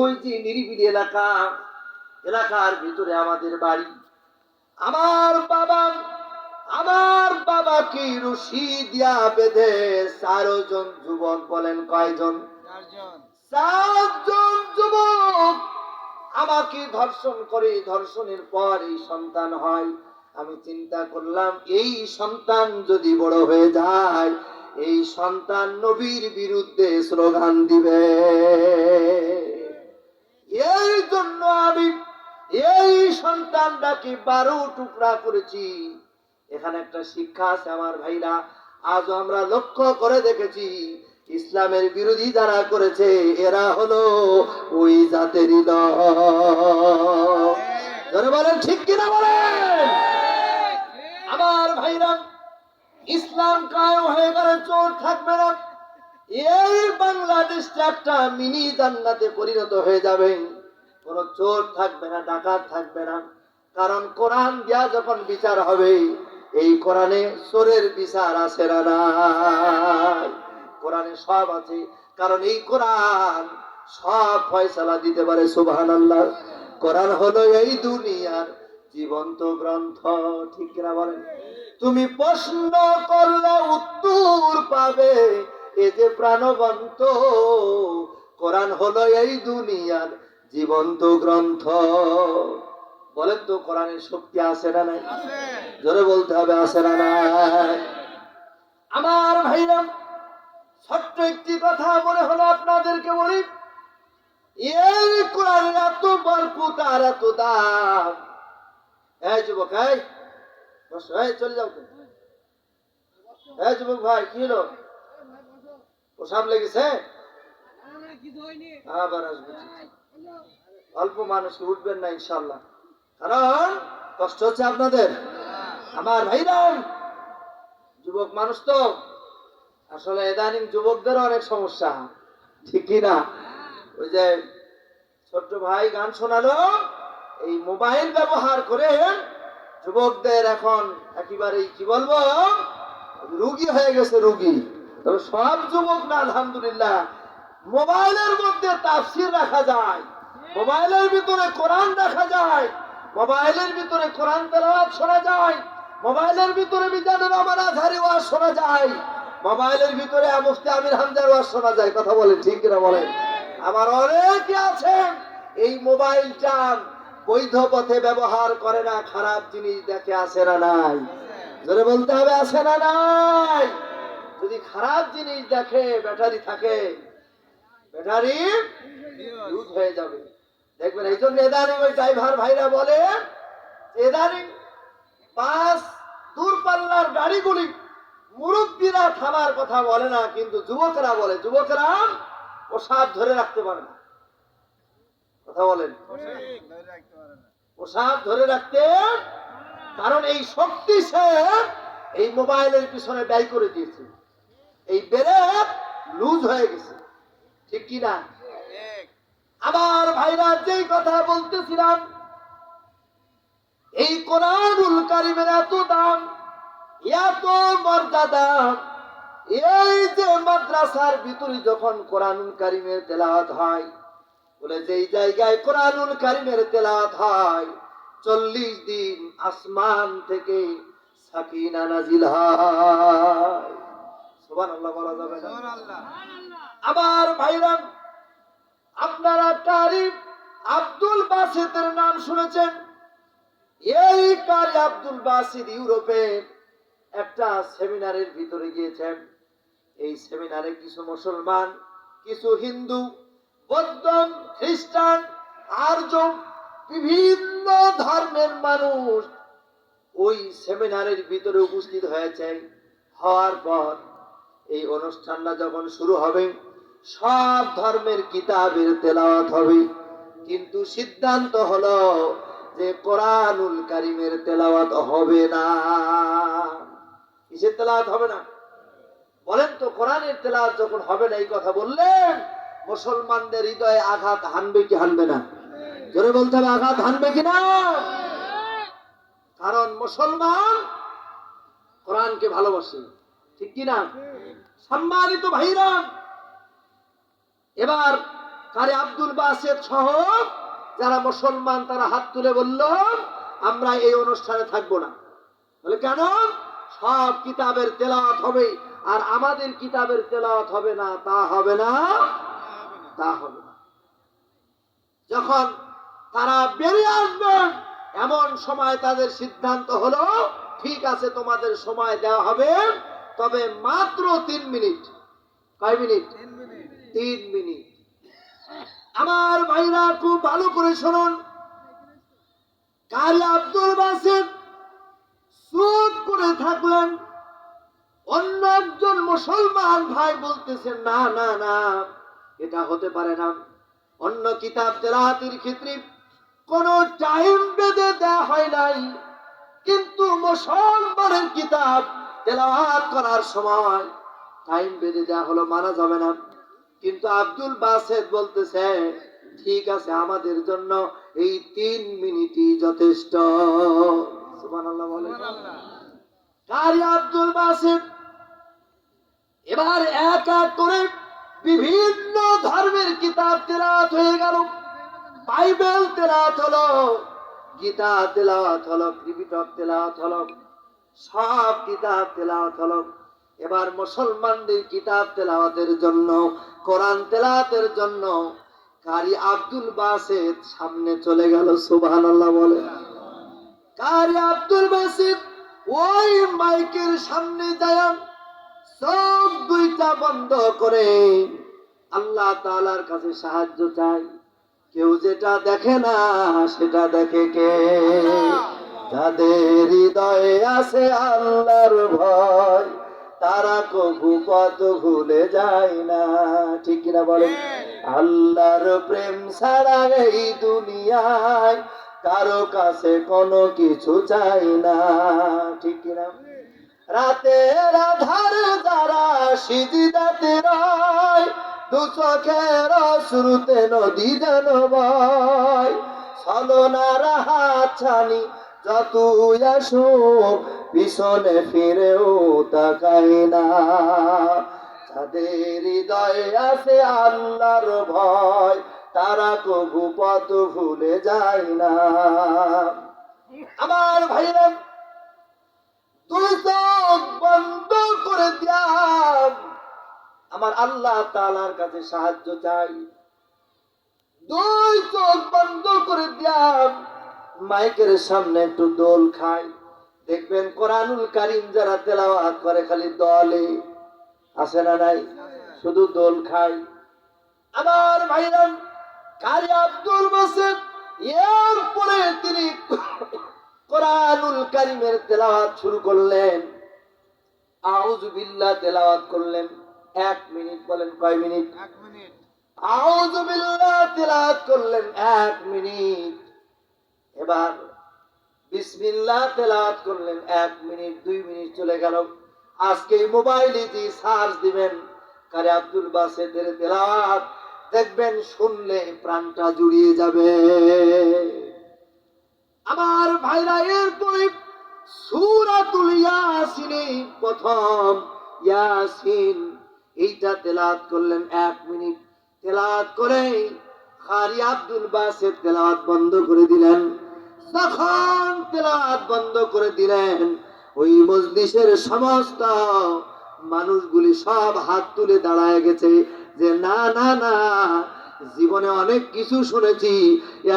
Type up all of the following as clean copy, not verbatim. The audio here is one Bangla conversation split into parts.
ওই যে নিরিবিলি এলাকার ভিতরে আমাদের বাড়ি। আমার বাবাকে রশি দিয়া বেঁধে 4 জন যুবক, বলেন কয়জন? 4 জন যুবক আমাকে ধর্ষণ করে। ধর্ষণের পর এই সন্তান হয়। আমি চিন্তা করলাম, এই সন্তান যদি বড় হয়ে যায়, এই সন্তান নবীর বিরুদ্ধে স্লোগান দিবে। এই জন্য আমি এই সন্তানটাকে 12 টুকরা করেছি। এখানে একটা শিক্ষা আছে আমার ভাইরা। আজ আমরা লক্ষ্য করে দেখেছি, ইসলামের বিরোধী যারা করেছে এরা হলো ওই জাতেরই লোক। বলেন ঠিক কিনা বলেন? আমার ভাইরা, ইসলাম কায়েম হয়ে গেলে চোর থাকবে না। এই বাংলাদেশটা একটা মিনি জান্নাতে পরিণত হয়ে যাবে। কোন চোর থাকবে না, ডাকাত থাকবে না। কারণ কোরআন দিয়া যখন বিচার হবে, এই কোরআনে চোরের বিচার আছে না নাই? কোরআনে সব আছে, কারণ এই কোরআন সব ফয়সালা দিতে পারে। সুবহানাল্লাহ। কোরআন হলো এই দুনিয়ার জীবন্ত গ্রন্থ, ঠিক কিনা বলেন? তুমি প্রশ্ন করলে উত্তর পাবে, এই যে প্রাণবন্ত কোরআন হলো এই দুনিয়ার জীবন্ত গ্রন্থ। বলেন তো, কোরআনের শক্তি আছে না নাই? জোরে বলতে হবে, আছে না নাই? আমার ভাইরা, ছোট্ট একটি কথা মনে হলো আপনাদেরকে বলি। এই কোরআনের এত বরকত আর এত দাম। এই যুবক, চলে যাও। এই যুবক ভাই, কি হলো? প্রসাব লেগেছে? আবার আসবে। অল্প মানুষ উঠবেন না ইনশাল্লাহ, কারণ কষ্ট হচ্ছে আপনাদের। আমার ভাইরা, যুবক মানুষ তো আসলে ইদানিং যুবকদের অনেক সমস্যা, ঠিক কিনা? ওই যে ছোট্ট ভাই গান শোনালো, এই মোবাইল ব্যবহার করে যুবকদের এখন একেবারেই কি বলবো, রুগী হয়ে গেছে, রুগী। তবে সব যুবক না, আলহামদুলিল্লাহ। মোবাইলের মধ্যে তাফসীর রাখা যায়, মোবাইলের ভিতরে কোরআন রাখা যায়, মোবাইলের ভিতরে কোরআন তেলাওয়াত শোনা যায়, মোবাইলের ভিতরে মিজানুর রহমান আজহারী ওয়াজ শোনা যায়, মোবাইলের ভিতরে মুফতি আমির হামজার ওয়াজ শোনা যায়। কথা বলেন ঠিক কিনা বলেন? আমার অনেকে আছেন এই মোবাইলটা বৈধ পথে ব্যবহার করে না, খারাপ জিনিস দেখে, আছে না নাই? জোরে বলতে হবে, আছে না নাই? যদি খারাপ জিনিস দেখে, ব্যাটারি থাকে, ব্যাটারি লুজ হয়ে যাবে, দেখবেন। এই জন্য ইদানিং ওই ড্রাইভার ভাইরা বলে, ইদানিং বাস দূরপাল্লার গাড়িগুলি মুরব্বীরা থামার কথা বলে না, কিন্তু যুবকেরা বলে। যুবকেরা প্রসাদ ধরে রাখতে পারে না। কথা বলেন, প্রসাদ ধরে রাখতে, কারণ এই শক্তি সে এই মোবাইলের পিছনে ব্যয় করে দিয়েছে, এই ব্রেক লুজ হয়ে গেছে, ঠিক কিনা? আমার ভাইরা, যেই কথা বলতেছিলাম, এই কোরআনুল কারীমের এত দাম, এত মর্যাদা। এই যে মাদ্রাসার ভিতরে যখন কোরআনুল কারীমের তেলাওয়াত হয়, বলে যেই জায়গায় কোরআনুল কারীমের তেলাওয়াত হয়, 40 দিন আসমান থেকে সাকিনা নাজিল হয়। সুবহানাল্লাহ বলা যাবে না? আমার ভাইরা, আপনারা কারি আব্দুল বাসিতের নাম শুনেছেন? এই কারি আব্দুল বাসিত ইউরোপে একটা সেমিনারের ভিতরে গিয়েছেন। এই সেমিনারে কিছু মুসলমান, কিছু হিন্দু, বৌদ্ধ, খ্রিস্টান, আর্য, বিভিন্ন ধর্মের মানুষ ওই সেমিনারের ভিতরে উপস্থিত হয়েছে। হওয়ার পর এই অনুষ্ঠানটা যখন শুরু হবে, সব ধর্মের কিতাবের তেলাওয়াত হবে, কিন্তু সিদ্ধান্ত হলো যে কোরআনুল কারীমের তেলাওয়াত হবে না। কিসের তেলাওয়াত হবে না? বলেন তো, কোরআনের তেলাওয়াত যখন হবে না, এই কথা বললেন, মুসলমানদের হৃদয়ে আঘাত হানবে কি হানবে না? জোরে বলতে হবে, আঘাত হানবে কিনা? কারণ মুসলমান কোরআনকে ভালোবাসে, ঠিক কিনা? সম্মানিত ভাইরা, এবার কারি আব্দুল বাসেত সহ যারা মুসলমান তারা হাত তুলে বলল আমরা এই অনুষ্ঠানে থাকবো না। বলে কেন? সব কিতাবের তেলাওয়াত হবে আর আমাদের কিতাবের তেলাওয়াত হবে না। তা হবে না, তা হবে না। যখন তারা বেরিয়ে আসবেন এমন সময় তাদের সিদ্ধান্ত হলো ঠিক আছে তোমাদের সময় দেওয়া হবে, তবে মাত্র 3 মিনিট। কয় মিনিট? 3 মিনিট। আমার ভাইরা খুব ভালো করে শুনুন। কারি আব্দুল বাসেত চুপ করে থাকলেন। অন্য একজন মুসলমান ভাই বলতেছেন না না না, এটা হতে পারে না। অন্য কিতাব তেলাওয়াতের ক্ষেত্রে কোন টাইম বেঁধে দেওয়া হয় নাই, কিন্তু মুসলমানের কিতাব তেলাওয়াত করার সময় টাইম বেঁধে দেওয়া হলো, মানা যাবে না। কিন্তু আব্দুল বাসেত বলতেছে ঠিক আছে আমাদের জন্য এই 3 মিনিটই যথেষ্ট। সুবহানাল্লাহ বলেন। কারি আব্দুল বাসেত এবার এক এক করে বিভিন্ন ধর্মের কিতাব তেলাওয়াত হয়ে গেল। বাইবেল তেলাওয়াত হলো, গীতা তেলাওয়াত হলো, ত্রিপিটক তেলাওয়াত হলো, সব কিতাব তেলাওয়াত হলো। এবার মুসলমানদের কিতাব তেলাওয়াতের জন্য, কোরআন তেলাওয়াতের জন্য কারি আব্দুল বাসেত সামনে চলে গেল। সুবহানাল্লাহ বলে। কারি আব্দুল বাসেত ওই মাইকের সামনে যায় চোখ দুইটা বন্ধ করে আল্লাহ তাআলার কাছে সাহায্য চাই। কেউ যেটা দেখে না সেটা দেখে কে? যাদের হৃদয়ে আছে আল্লাহর ভয় তারা কবু পথ ভুলে যায় না। ঠিক কিনা বলেন? আল্লাহর প্রেম ছাড়া এই দুনিয়ায় কারো কাছে কোনো কিছু চাই না। ঠিক কিনা? রাতের আধারে যারা সিজদাতে রয়, দু চোখের অশ্রুতে নদী যেন বয়, ছলনার হাতছানি যতই আসুক পিছনে ফিরেও তাকায় না। যাদের হৃদয়ে আছে আল্লাহর ভয় তারা কবু পথ ভুলে যায় না। আমার ভাইরা দুই চোখ বন্ধ করে দিয়া আমার আল্লাহ তাআলার কাছে সাহায্য চাই। দুই চোখ বন্ধ করে দিয়া মাইকের সামনে একটু দোল খাই। দেখবেন কোরআনুল কারীম যারা তেলাওয়াত করে খালি দলে আসে না নাই, শুধু দোল খাই। আমার ভাইরা কারি আব্দুল বাসেত এরপরে তিনি কোরআনুল কারীমের তেলাওয়াত শুরু করলেন। আউযু বিল্লাহ তেলাওয়াত করলেন 1 মিনিট। বলেন কয় মিনিট? 1 মিনিট। আউযু বিল্লাহ তেলাওয়াত করলেন 1 মিনিট। এবার বিসমিল্লাহ তেলাওয়াত করলেন 1 মিনিট। 2 মিনিট চলে গেল। আজকে মোবাইলে যে সার্চ দিবেন কারি আব্দুল বাসেতের তেলাওয়াত, দেখবেন শুনলে প্রাণটা জুড়িয়ে যাবে। আমার ভাইরা এরপরে সূরাতুল ইয়াসিনে প্রথম ইয়াসিন এইটা তেলাওয়াত করলেন 1 মিনিট। তেলাওয়াত করে কারি আব্দুল বাসেত তেলাওয়াত বন্ধ করে দিলেন। যখন তেলাওয়াত বন্ধ করে দিলেন ওই মজলিসের সমস্ত মানুষগুলি সব হাত তুলে দাঁড়ায় গেছে যে না না না, জীবনে অনেক কিছু শুনেছি,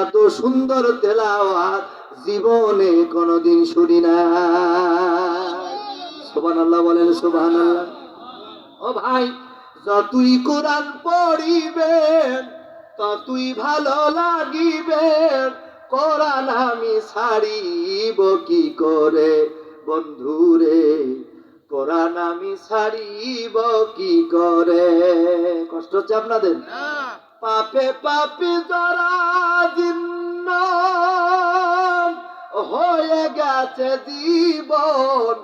এত সুন্দর তেলাওয়াত জীবনে কোনদিন শুনি না। সুবহানাল্লাহ বলেন। সুবহানাল্লাহ। ও ভাই, যতই কোরআন পড়িবেন ততই ভালো লাগিবে, কোরআন আমি ছাড়িব কি করে বন্ধুরে, কোরআন আমি ছাড়িব কি করে। কষ্ট হচ্ছে আপনাদের? পাপে পাপি জরা জীর্ণ হয়ে গেছে জীবন,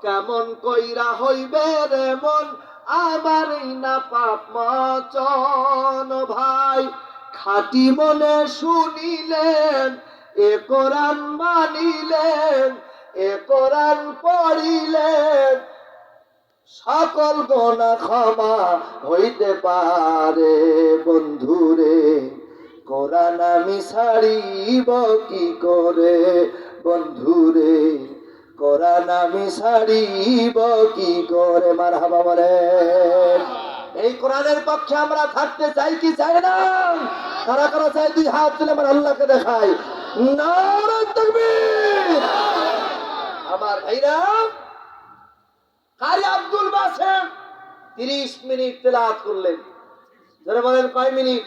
কেমন কইরা হইবে রে মন আমার না পাপ মোচন। ভাই খাঁটি মনে শুনিলেন, এ কোরআন মানিলেন, এ কোরআন পড়িলেন, সকল গোনা ক্ষমা হইতে পারে বন্ধুরে, কোরআন আমি ছাড়িব কি করে বন্ধুরে, কোরআন আমি ছাড়িব কি করে। মারহাবা বলেন। এই কোরআনের পক্ষে আমরা থাকতে চাই কি চাই না? কারা কারা চাই দুই হাত তুলে আমার আল্লাহকে দেখাই। নারে তাকবীর। আমার ভাইরা, কারি আব্দুল বাসেম 30 মিনিট তেলাওয়াত করলেন। যারা বলেন কয় মিনিট?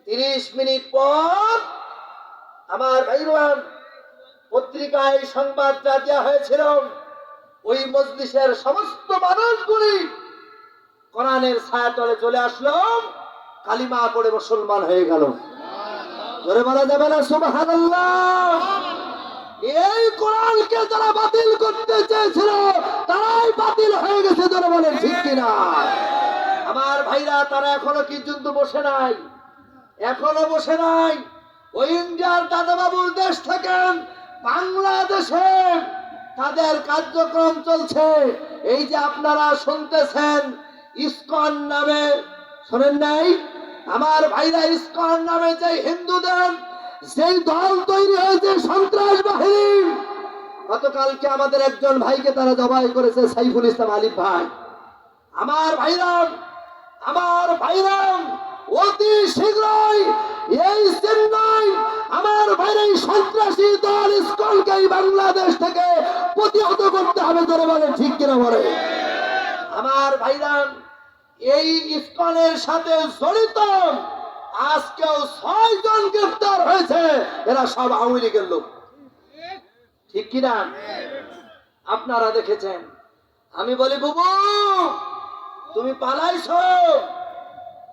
30 মিনিট পর আমার ভাইরা পত্রিকায় সংবাদটা দেওয়া হয়েছিল, ওই মজলিসের সমস্ত মানুষগুলি কোরআনের ছায়াতলে চলে আসলো, কালিমা পড়ে মুসলমান হয়ে গেল। জোরে বলা যাবে না সুবহানাল্লাহ? এই কোরআনকে যারা বাতিল করতে চেয়েছিল তারাই বাতিল হয়ে গেছে। জোরে বলেন ঠিক কিনা? আমার ভাইরা, তারা এখনো কি যুদ্ধ বসে নাই? এখনো বসে নাই। ওই ইন্ডিয়ার দাদাবাবুর দেশ থেকে বাংলাদেশে তাদের কার্যক্রম চলছে। এই যে আপনারা শুনতেছেন ইসকন নামে, শোনেন নাই? আমার ভাইরা, ইসকন নামে যে হিন্দুদের সেই দল তৈরি হয়েছে, সন্ত্রাস বাহিনী। গতকালকে আমাদের একজন ভাইকে তারা জবাই করেছে, সাইফুল ইসলাম আলিফ ভাই। আমার ভাইরা অতি শীঘ্রই এই চেন্নাই আমার ভাইরা এই সন্ত্রাসী দল ইসকনকে বাংলাদেশ থেকে প্রতিহত করতে হবে। ধরে বলে ঠিক কিনা বলে? আমার ভাইরা, এই ইসকনের সাথে জড়িত আজকেও 6 জন গ্রেফতার হয়েছে। এরা সব আওয়ামী লীগের লোক। ঠিক কিনা? আপনারা দেখেছেন। আমি বলি, বুবু তুমি পালাইছো,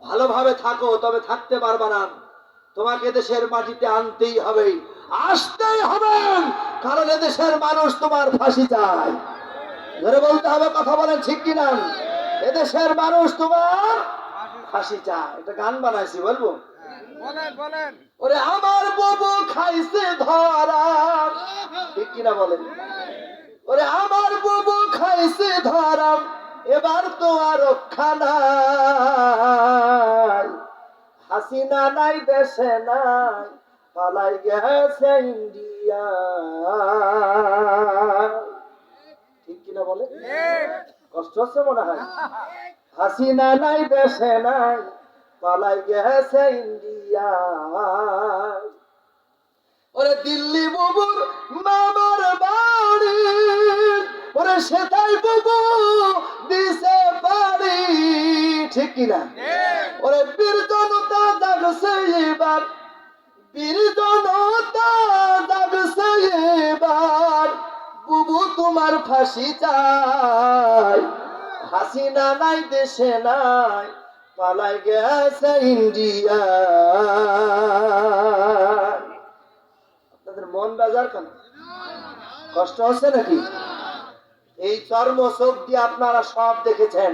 ভালোভাবে থাকো, তবে থাকতে পারবা না। তোমাকে দেশের মাটিতে আনতেই হবে, আসতেই হবে, কারণ এদেশের মানুষ তোমার ফাঁসি চায়। ধরে বলতে হবে, কথা বলেন ঠিক কিনা? এদেশের মানুষ তোমার ফাঁসি চায়। একটা গান বানাইছি, বলবো? ওরে আমার বুবু খাইছে ধরা, ঠিক কিনা বলেন? ওরে আমার বুবু খাইছে ধরা, এবার তো আর রক্ষা নাই। হাসিনা নাই দেশে নাই, পালাই গেছে ইন্ডিয়া। ঠিক কিনা বলে? কষ্ট হচ্ছে মনে হয়? হাসিনা নাই দেশে নাই, পালাই গেছে ইন্ডিয়া। ওরে দিল্লি বুবুর মামার বাড়ি, ওরে সেটাই বুবু দিছে বাড়ি। ঠিক কিনা? ওরে বীর জনতা জাগছে এবার, বীর জনতা জাগছে এবার, বুবু তোমার ফাঁসি চাই। হাসিনা নাই দেশে নাই, পালাই গেছে ইন্ডিয়া। আপনাদের মন বাজার কেন? কষ্ট হচ্ছে নাকি? এই চর্ম চোখ দিয়ে আপনারা সব দেখেছেন।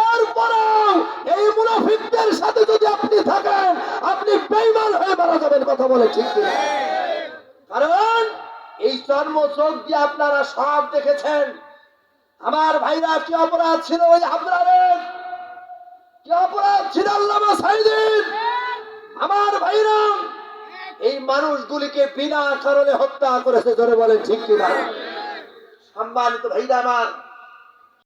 এরপরেও এই মুনাফিকদের সাথে যদি আপনি থাকেন, আপনি বেঈমান হয়ে মারা যাবেন। কথা বলে ঠিক কিনা? কারণ এই চর্ম চোখ দিয়ে আপনারা সব দেখেছেন। আমার ভাইরা, কি অপরাধ ছিল ওই আবরারের? কি অপরাধ ছিল আল্লামা সাইদির? আমার ভাইরা, এই মানুষগুলিকে বিনা কারণে হত্যা করেছে। জোরে বলেন ঠিক কিনা? সম্মানিত ভাইরা আমার,